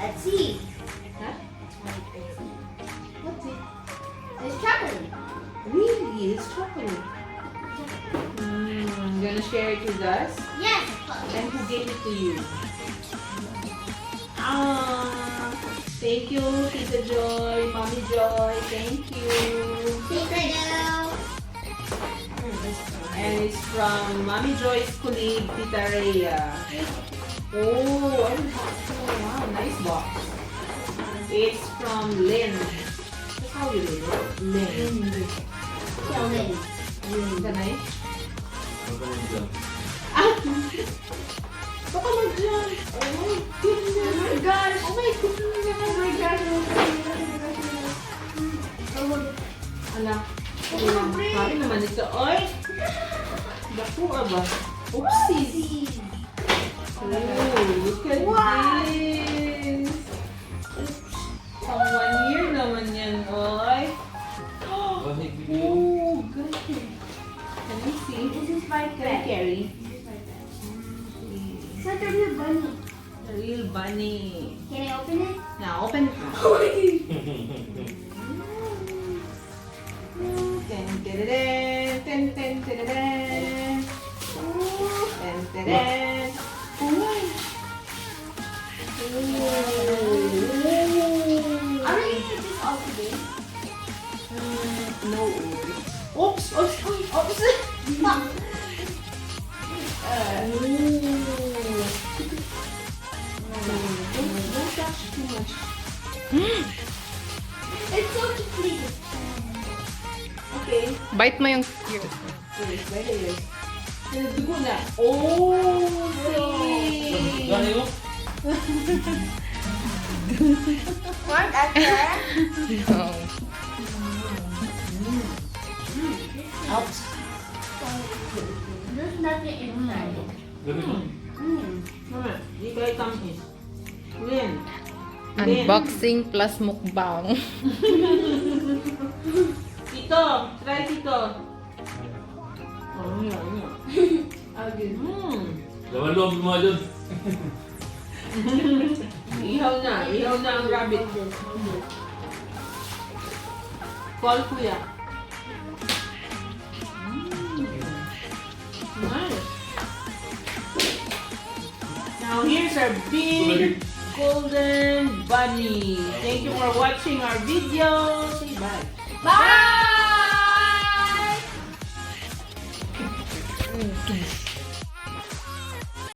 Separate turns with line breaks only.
Let's see.
Huh? What's it?
It's chocolate.
Really? It's chocolate. Gonna share it with us?
Yes.
And who gave it to you? Ah, thank you, Tita Joy, Mommy Joy. Thank you.
Thank you.
And it's from Mommy Joy's colleague, Tita Rhea. Oh, wow, nice box. It's from Lindt. That's how you read it. Lindt.
Killing.
Kanay?
Huwag ka mag-jump.
Ah! Baka mag-jump. Oh my goodness.
Oh my gosh.
Oh my goodness.
Oh my gosh.
Ala. Sabi naman ito. Oy! Baku ba? Oopsies. Oh, look at this. Pang 1 year naman yan, oy.
Bakit bigyan?
Oh, good. Can I see?
This is my
Can I
pet.
carry?
It's like a real bunny.
The real bunny.
Can I open it?
Now, open it. Ten, ten, ten, ten, ten, ten. Ten, ten, ten.
Are we gonna eat this all today?
No. Oops! Oops! Oops! Don't touch too much.
It's so cute.
Okay.
Bite mo yung...
Wait, wait. Dugo na. Oh! See!
Gani mo?
What, Esther?
Oh.
Ouch!
There's nothing inside.
Gani mo?
Mama, di ba itamis? Lynn.
Unboxing plus mukbang.
Tito! Try Tito! Oh, yan. Again.
Lawan loob mo dyan.
Ihaw na. Ihaw na ang rabbit. Call kuya. Nice. Now here's our big golden bunny. Thank you for watching our video. Say bye.
Bye!